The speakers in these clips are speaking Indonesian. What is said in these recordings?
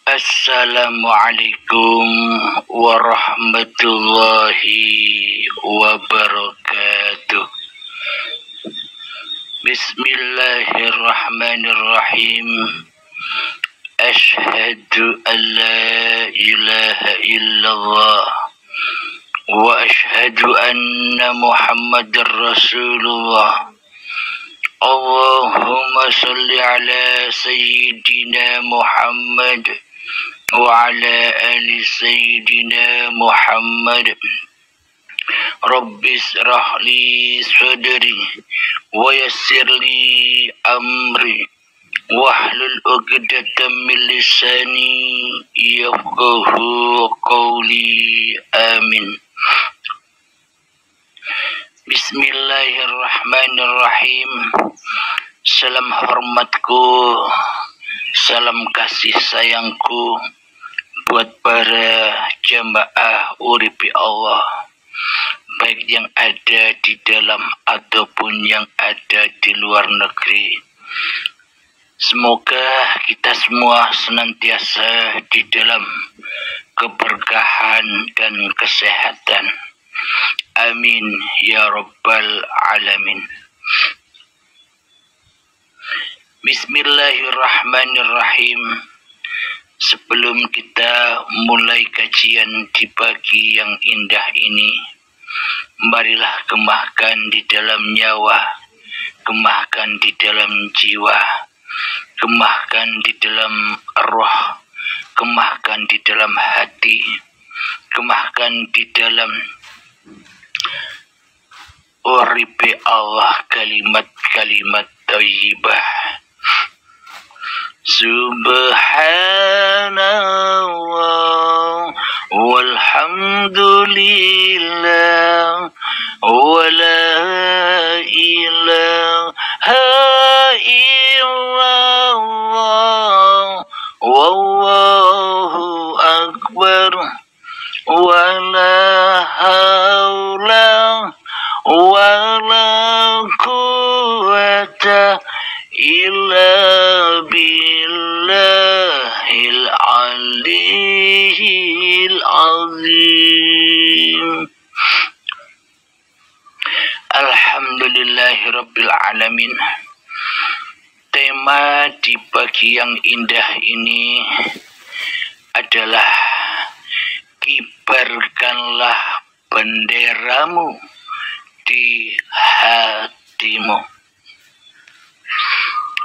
Assalamualaikum warahmatullahi wabarakatuh. Bismillahirrahmanirrahim. Ashhadu an la ilaha illallah wa ashhadu anna Muhammadar Rasulullah. Allahumma salli ala Sayyidina Muhammad wa ala ali Sayyidina Muhammad. Rabbi israh li sadri wa yassir li amri wahlul 'uqdatam min lisani yafqahu qawli. Amin. Bismillahirrahmanirrahim. Salam hormatku, salam kasih sayangku buat para jamaah uripi Allah, baik yang ada di dalam ataupun yang ada di luar negeri. Semoga kita semua senantiasa di dalam keberkahan dan kesehatan. Amin ya rabbal alamin. Bismillahirrahmanirrahim. Sebelum kita mulai kajian di pagi yang indah ini, marilah gemahkan di dalam nyawa, gemahkan di dalam jiwa, gemahkan di dalam roh, gemahkan di dalam hati, gemahkan di dalam uripi Allah kalimat-kalimat thayyibah. Subhanallah walhamdulillah wa la ilaha illallah wallahu akbar wa la haula wa la quwwata illa billahil aliyyil azim. Alhamdulillahirabbil alamin. Tema di pagi yang indah ini adalah kibarkanlah benderamu di hatimu.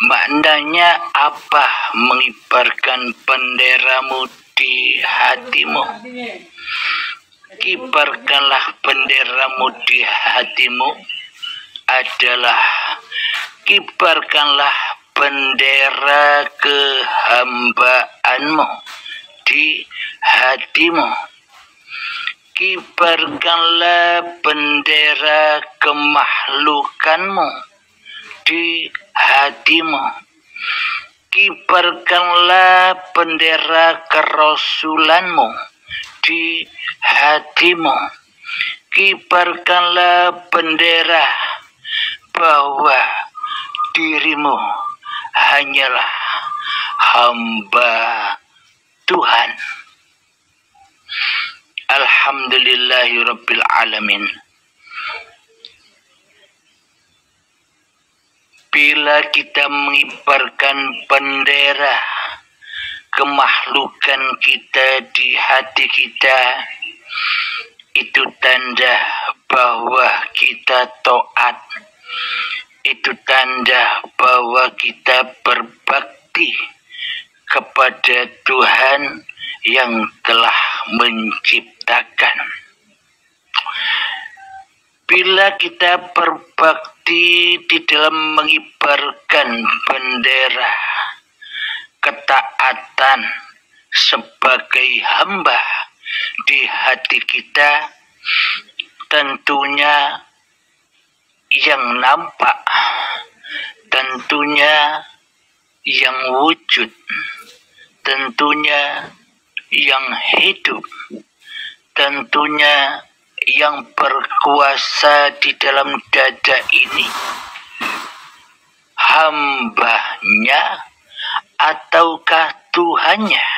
Maknanya apa mengibarkan benderamu di hatimu? Kibarkanlah benderamu di hatimu adalah kibarkanlah bendera kehambaanmu di hatimu. Kibarkanlah bendera kemahlukanmu di hatimu. Kibarkanlah bendera kerasulanmu di hatimu. Kibarkanlah bendera bahwa dirimu hanyalah hamba Tuhan. Alhamdulillahirabbil alamin. Bila kita mengibarkan bendera kemahlukan kita di hati kita, itu tanda bahwa kita taat. Itu tanda bahwa kita berbakti kepada Tuhan yang telah menciptakan. Bila kita berbakti di dalam mengibarkan bendera ketaatan sebagai hamba di hati kita, tentunya yang nampak, tentunya yang wujud, tentunya yang hidup, tentunya yang berkuasa di dalam dada ini hambanya ataukah Tuhannya.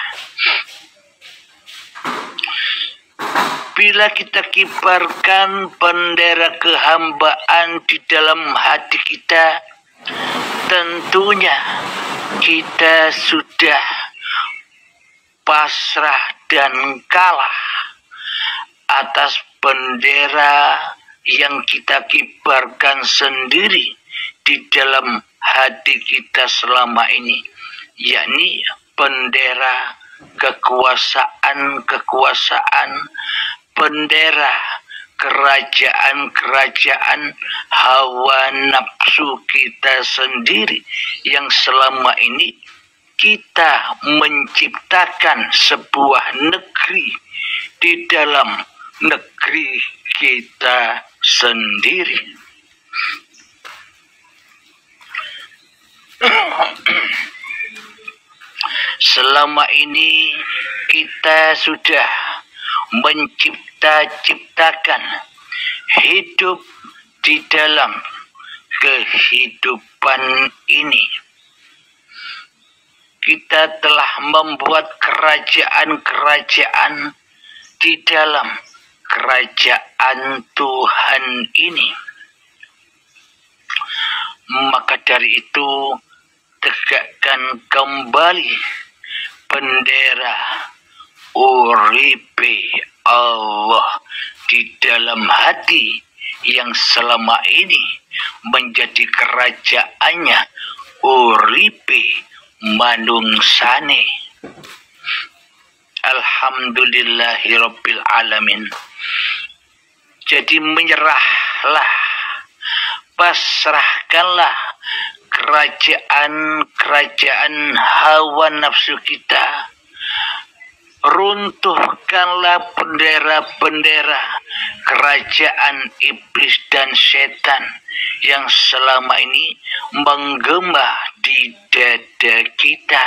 Bila kita kibarkan bendera kehambaan di dalam hati kita, tentunya kita sudah pasrah dan kalah atas bendera yang kita kibarkan sendiri di dalam hati kita selama ini, yakni bendera kekuasaan, bendera kerajaan hawa nafsu kita sendiri yang selama ini kita menciptakan sebuah negeri di dalam negeri kita sendiri. Selama ini kita sudah menciptakan hidup di dalam kehidupan ini. Kita telah membuat kerajaan-kerajaan di dalam kerajaan Tuhan ini. Maka dari itu, tegakkan kembali bendera uripe Allah di dalam hati yang selama ini menjadi kerajaannya uripe manungsane. Alhamdulillahirabbil alamin. Jadi menyerahlah, pasrahkanlah kerajaan hawa nafsu kita. Runtuhkanlah bendera-bendera kerajaan iblis dan setan yang selama ini menggema di dada kita.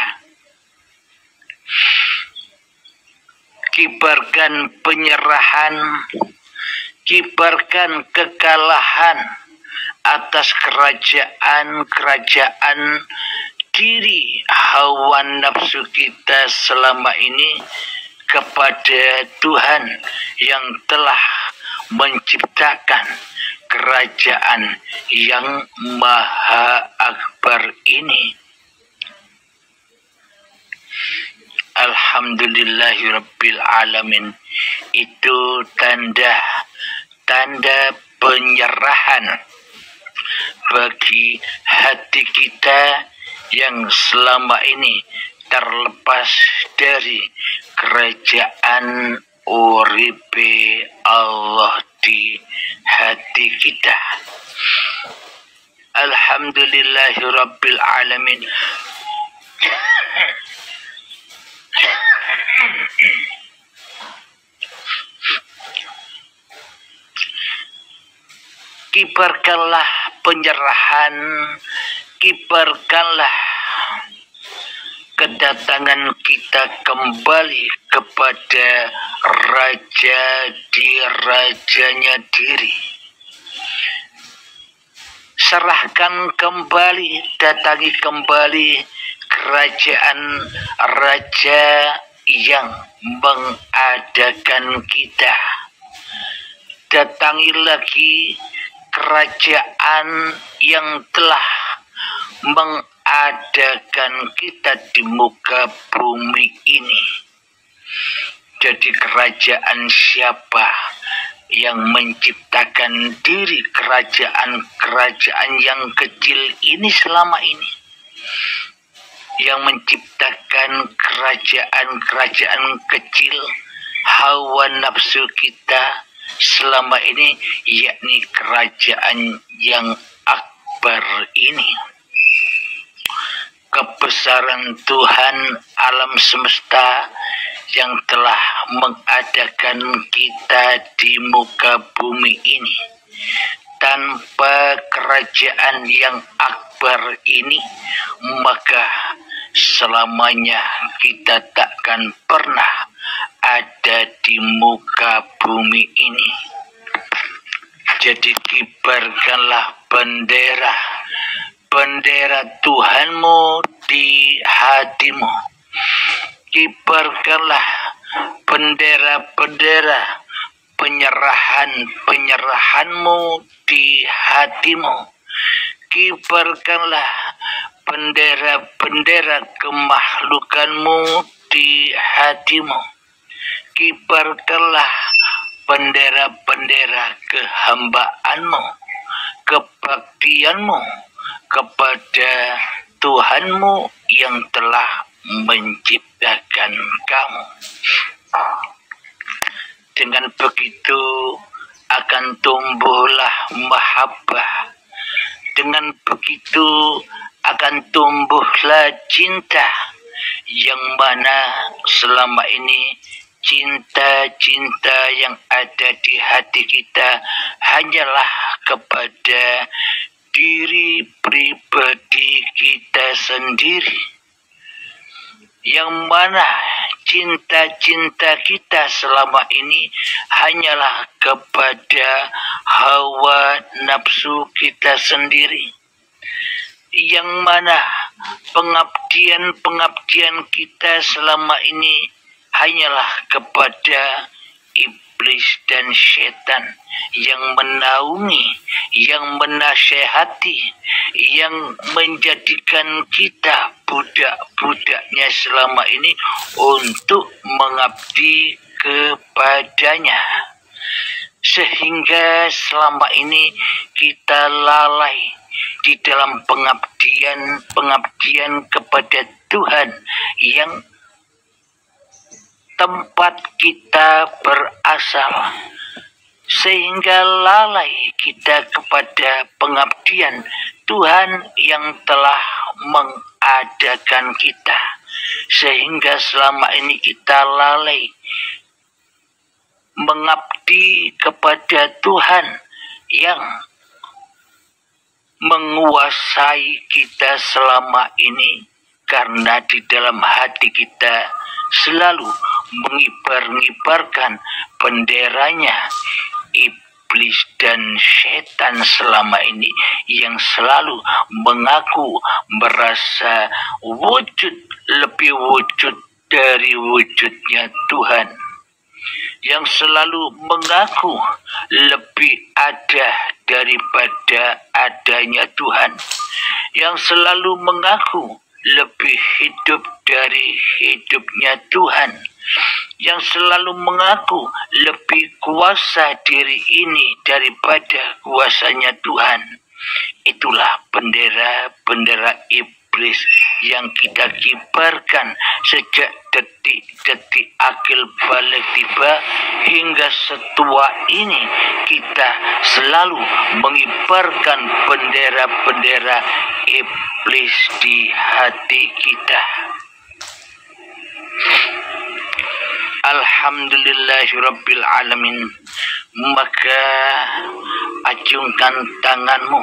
Kibarkan penyerahan, kibarkan kekalahan atas kerajaan diri hawa nafsu kita selama ini kepada Tuhan yang telah menciptakan kerajaan yang maha akbar ini. Alhamdulillahirabbil alamin. Itu tanda penyerahan bagi hati kita yang selama ini terlepas dari kerajaan uripe Allah di hati kita. Alhamdulillahirabbil alamin. Kibarkanlah penyerahan, kibarkanlah kedatangan kita kembali kepada Raja di rajanya diri. Serahkan kembali, datangi kembali kerajaan Raja yang mengadakan kita. Datangi lagi kerajaan yang telah mengadakan kita di muka bumi ini. Jadi kerajaan siapa yang menciptakan diri kerajaan yang kecil ini selama ini? Yang menciptakan kerajaan kecil hawa nafsu kita selama ini, yakni kerajaan yang akbar ini. Kebesaran Tuhan alam semesta yang telah mengadakan kita di muka bumi ini. Tanpa kerajaan yang akbar ini, maka selamanya kita takkan pernah ada di muka bumi ini. Jadi kibarkanlah bendera Tuhanmu di hatimu. Kibarkanlah bendera-bendera penyerahan-penyerahanmu di hatimu. Kibarkanlah bendera-bendera kemakhlukanmu di hatimu. Kibarkanlah bendera-bendera kehambaanmu, kebaktianmu kepada Tuhanmu yang telah menciptakan kamu. Dengan begitu akan tumbuhlah mahabbah. Dengan begitu akan tumbuhlah cinta, yang mana selama ini cinta-cinta yang ada di hati kita hanyalah kepada diri pribadi kita sendiri, yang mana cinta-cinta kita selama ini hanyalah kepada hawa nafsu kita sendiri, yang mana pengabdian-pengabdian kita selama ini hanyalah kepada iblis dan setan yang menaungi, yang menasehati, yang menjadikan kita budak-budaknya selama ini untuk mengabdi kepadanya. Sehingga selama ini kita lalai di dalam pengabdian kepada Tuhan yang tempat kita berasal, sehingga lalai kita kepada pengabdian Tuhan yang telah mengadakan kita, sehingga selama ini kita lalai mengabdi kepada Tuhan yang menguasai kita selama ini, karena di dalam hati kita selalu mengibar-ngibarkan benderanya iblis dan setan selama ini, yang selalu mengaku merasa lebih wujud dari wujudnya Tuhan, yang selalu mengaku lebih ada daripada adanya Tuhan, yang selalu mengaku lebih hidup dari hidupnya Tuhan, yang selalu mengaku lebih kuasa diri ini daripada kuasanya Tuhan. Itulah bendera-bendera iblis yang kita kibarkan sejak detik-detik akil balik tiba hingga setua ini. Kita selalu mengibarkan bendera-bendera iblis di hati kita. Alhamdulillahirabbil alamin. Maka acungkan tanganmu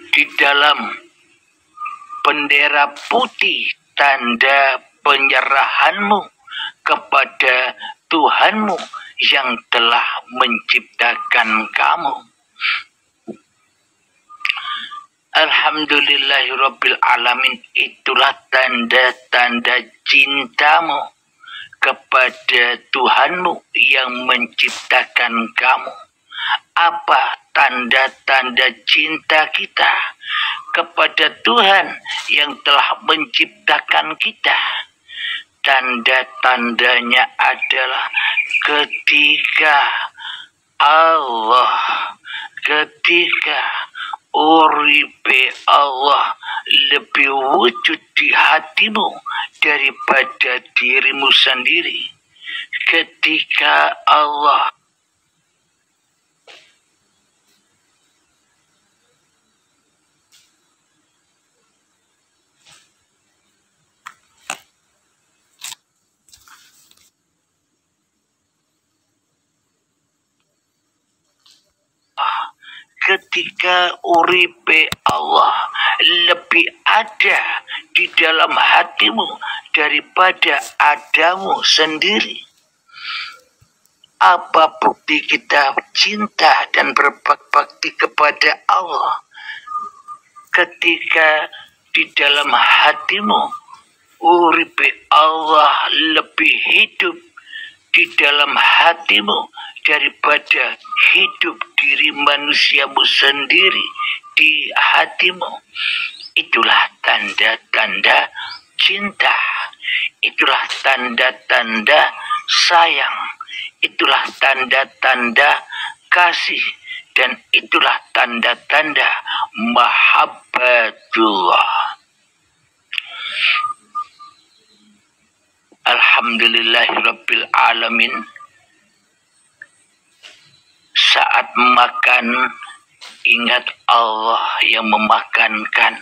di dalam bendera putih, tanda penyerahanmu kepada Tuhanmu yang telah menciptakan kamu. Alhamdulillahirabbil alamin. Itulah tanda-tanda cintamu kepada Tuhanmu yang menciptakan kamu. Apa tanda-tanda cinta kita kepada Tuhan yang telah menciptakan kita? Tanda-tandanya adalah ketika uripe Allah lebih wujud di hatimu daripada dirimu sendiri. Ketika Allah uripe Allah lebih ada di dalam hatimu daripada adamu sendiri. Apa bukti kita cinta dan berbakti kepada Allah? Ketika di dalam hatimu uripe Allah lebih hidup di dalam hatimu daripada hidup diri manusiamu sendiri di hatimu. Itulah tanda-tanda cinta, itulah tanda-tanda sayang, itulah tanda-tanda kasih, dan itulah tanda-tanda mahabbatullah. Alhamdulillahirabbil alamin. Saat makan, ingat Allah yang memakankan.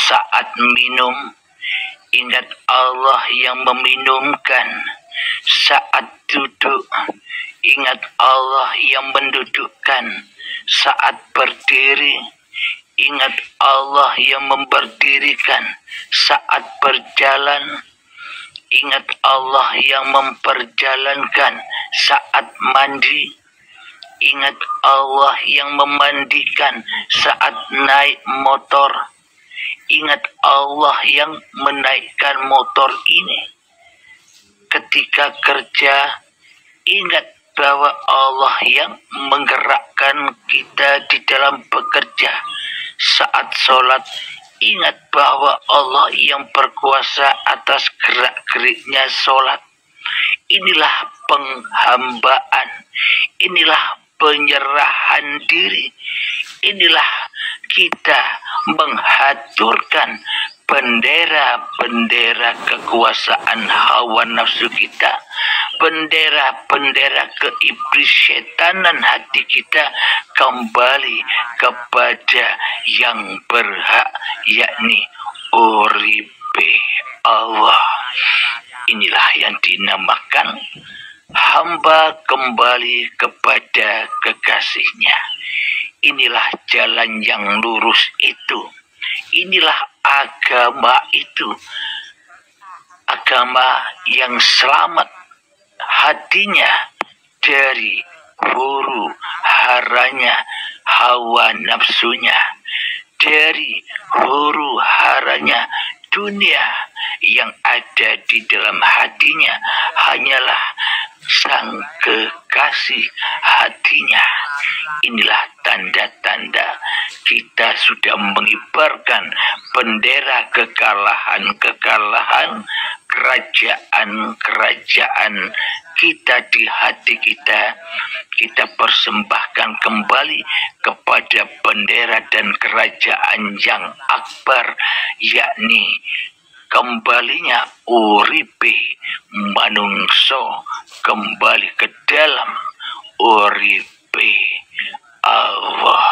Saat minum, ingat Allah yang meminumkan. Saat duduk, ingat Allah yang mendudukkan. Saat berdiri, ingat Allah yang memberdirikan. Saat berjalan, ingat Allah yang memperjalankan. Saat mandi, ingat Allah yang memandikan. Saat naik motor, ingat Allah yang menaikkan motor ini. Ketika kerja, ingat bahwa Allah yang menggerakkan kita di dalam bekerja. Saat sholat, ingat bahwa Allah yang berkuasa atas gerak-geriknya sholat. Inilah penghambaan, inilah penyerahan diri, inilah kita menghaturkan bendera-bendera kekuasaan hawa nafsu kita, bendera-bendera keiblis syetanan hati kita kembali kepada yang berhak, yakni uripe Allah. Inilah yang dinamakan hamba kembali kepada kekasihnya. Inilah jalan yang lurus itu. Inilah agama itu. Agama yang selamat hatinya dari huru haranya hawa nafsunya, dari huru haranya dunia. Yang ada di dalam hatinya hanyalah sang kekasih hatinya. Inilah tanda-tanda kita sudah mengibarkan bendera kekalahan-kekalahan kerajaan-kerajaan kita di hati kita. Kita persembahkan kembali kepada bendera dan kerajaan yang akbar, yakni kembalinya uripe manungso kembali ke dalam uripe Allah.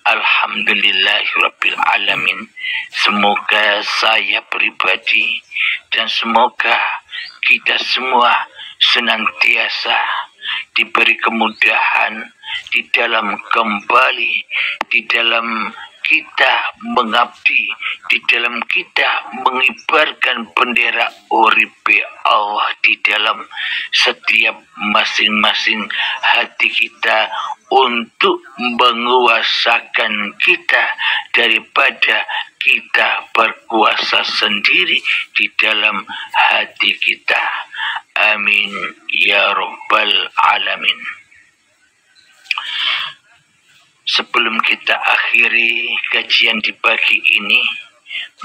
Alhamdulillahirabbil alamin. Semoga saya pribadi dan semoga kita semua senantiasa diberi kemudahan di dalam kembali, di dalam kita mengabdi, di dalam kita mengibarkan bendera uripe Allah di dalam setiap masing-masing hati kita, untuk menguasakan kita daripada kita berkuasa sendiri di dalam hati kita. Amin ya rabbal alamin. Sebelum kita akhiri kajian di pagi ini,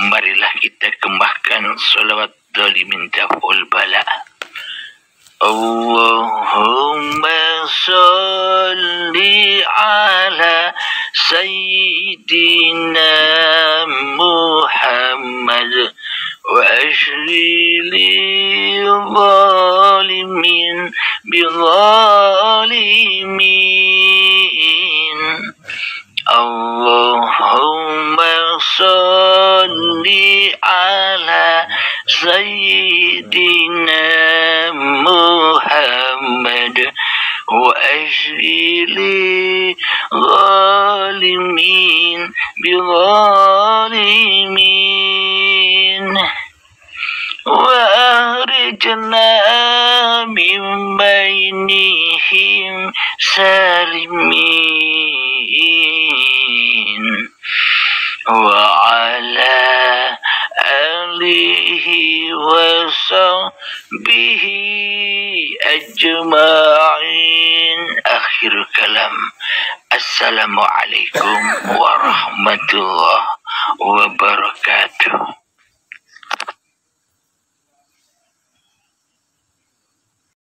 marilah kita gembahkan sholawat dhalimin daf'ul bala. Allahumma sholli ala Sayyidina Muhammad wa ashri li zalimin bi zalimin. Allahumma sholli ala Sayyidina Muhammad wa ashri li zalimin bi zalimin wa akhrijna min bainihim salimin wa ala به أجمعين. آخر كلام. السلام عليكم ورحمة الله wabarakatuh.